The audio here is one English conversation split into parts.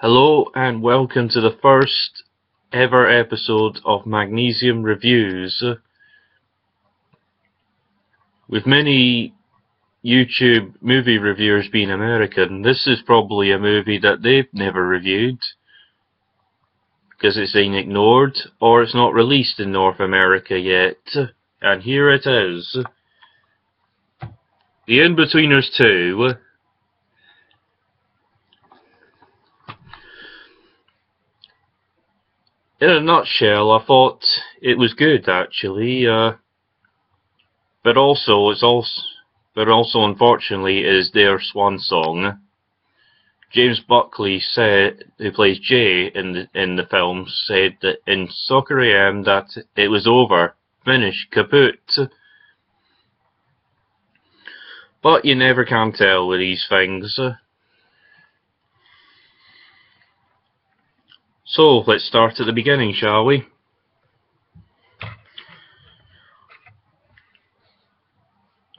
Hello and welcome to the first ever episode of Magnesium Reviews. With many YouTube movie reviewers being American, this is probably a movie that they've never reviewed because it's been ignored or it's not released in North America yet. And here it is. The Inbetweeners 2. In a nutshell, I thought it was good actually, but also unfortunately is their swan song. James Buckley said, who plays Jay in the film, said that in Soccer AM that it was over, finished, kaput. But you never can tell with these things. So, let's start at the beginning, shall we?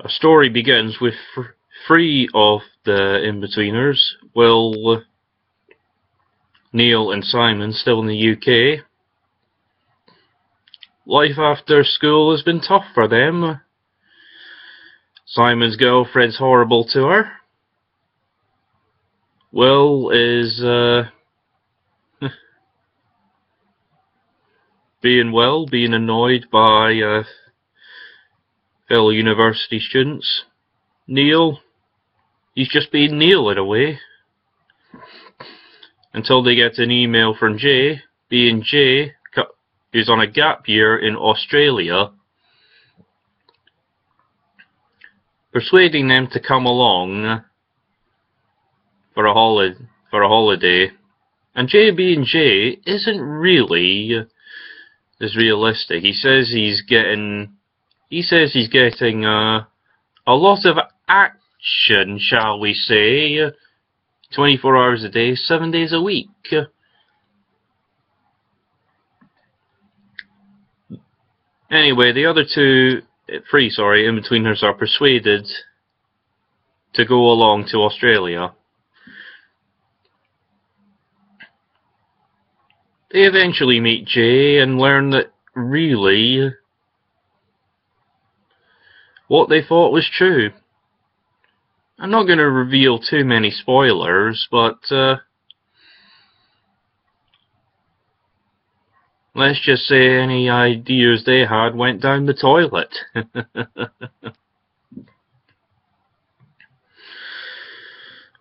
A story begins with three of the Inbetweeners, Will, Neil and Simon, still in the UK. Life after school has been tough for them. Simon's girlfriend's horrible to her. Will is being annoyed by fellow university students. Neil, he's just being Neil in a way. Until they get an email from Jay, being Jay, who's on a gap year in Australia, persuading them to come along for a holiday. And Jay being Jay isn't really as realistic. He says he's getting a lot of action, shall we say, 24 hours a day, 7 days a week. Anyway, the other three Inbetweeners are persuaded to go along to Australia. They eventually meet Jay and learn that really what they thought was true. I'm not going to reveal too many spoilers, but let's just say any ideas they had went down the toilet.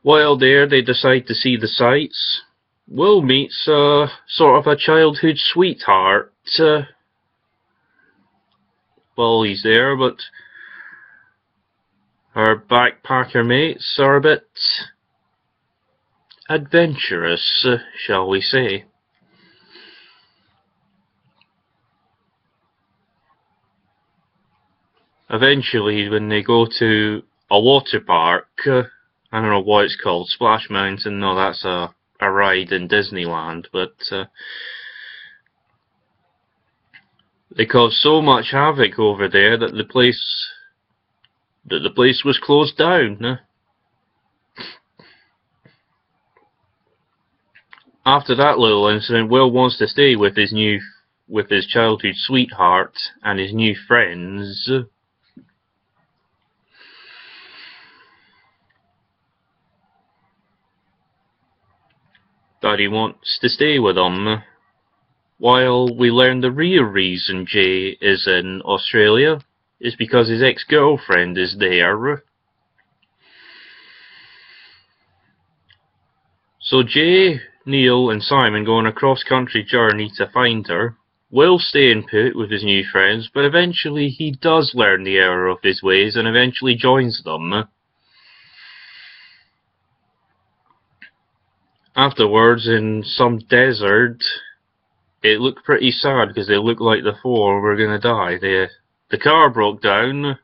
While there, they decide to see the sights. Will meets sort of a childhood sweetheart while he's there, but her backpacker mates are a bit adventurous, shall we say. Eventually, when they go to a water park, I don't know what it's called, Splash Mountain, no, that's a ride in Disneyland, but they caused so much havoc over there that the place was closed down. After that little incident, Will wants to stay with his childhood sweetheart and his new friends. That he wants to stay with them, while we learn the real reason Jay is in Australia is because his ex-girlfriend is there. So Jay, Neil and Simon go on a cross-country journey to find her. Will staying put with his new friends, but eventually he does learn the error of his ways and eventually joins them. Afterwards, in some desert, it looked pretty sad because they looked like the four were going to die. The car broke down,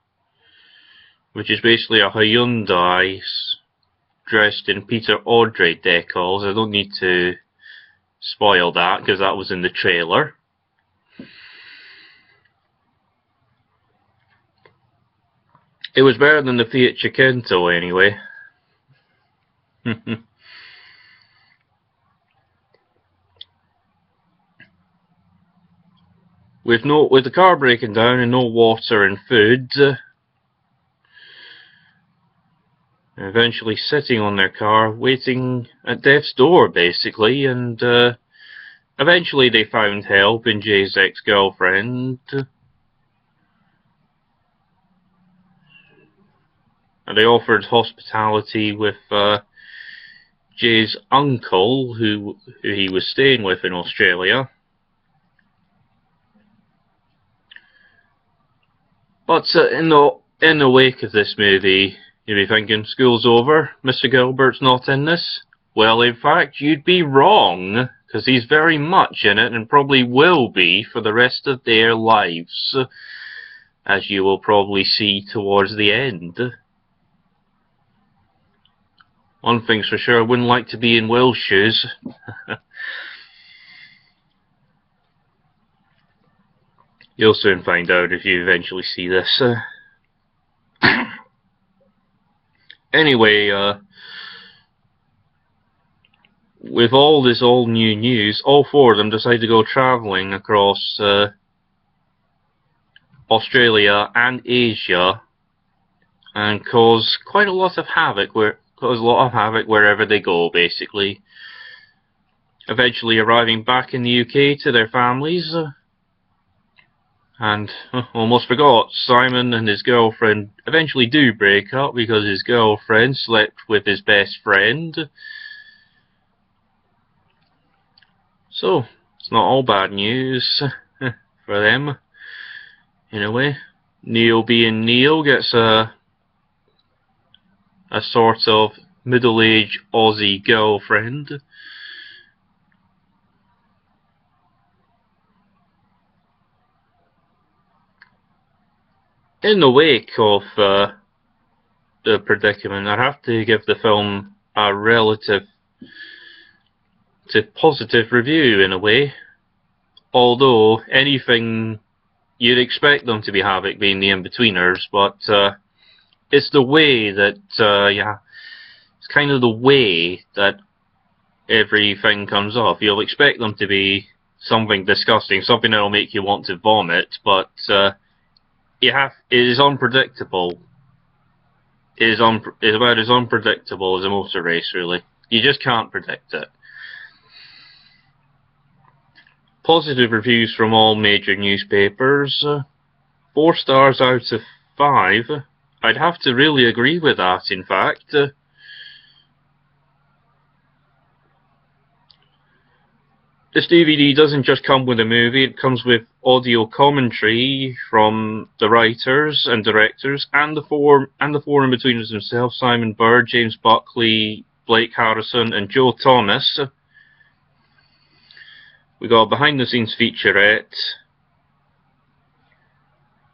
which is basically a Hyundai dressed in Peter Audrey decals. I don't need to spoil that because that was in the trailer. It was better than the Fiat Cinquecento anyway. with the car breaking down and no water and food, eventually sitting on their car, waiting at death's door, basically, and eventually they found help in Jay's ex-girlfriend. And they offered hospitality with Jay's uncle, who he was staying with in Australia. But in the wake of this movie, you'd be thinking, school's over, Mr. Gilbert's not in this? Well, in fact, you'd be wrong, because he's very much in it, and probably will be for the rest of their lives, as you will probably see towards the end. One thing's for sure, I wouldn't like to be in Will's shoes. You'll soon find out if you eventually see this. Anyway, with all this old new news, all four of them decided to go travelling across Australia and Asia and cause quite a lot of havoc wherever they go, basically. Eventually arriving back in the UK to their families. And almost forgot, Simon and his girlfriend eventually do break up because his girlfriend slept with his best friend. So, it's not all bad news for them, in a way. Neil being Neil gets a sort of middle-aged Aussie girlfriend. In the wake of the predicament, I have to give the film a relative to positive review in a way. Although anything you'd expect them to be having being the Inbetweeners, but it's the way that it's kind of the way that everything comes off. You'll expect them to be something disgusting, something that'll make you want to vomit, but it is unpredictable. It is about as unpredictable as a motor race, really. You just can't predict it. Positive reviews from all major newspapers. 4 stars out of 5. I'd have to really agree with that, in fact. This DVD doesn't just come with a movie, it comes with audio commentary from the writers and directors and the four Inbetweeners themselves, Simon Bird, James Buckley, Blake Harrison and Joe Thomas. We got a behind the scenes featurette,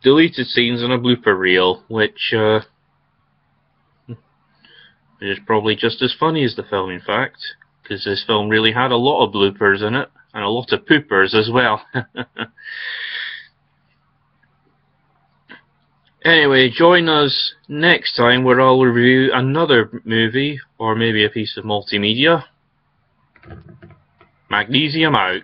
deleted scenes and a blooper reel, which is probably just as funny as the film, in fact, because this film really had a lot of bloopers in it, and a lot of poopers as well. Anyway, join us next time where I'll review another movie, or maybe a piece of multimedia. Magnesium out.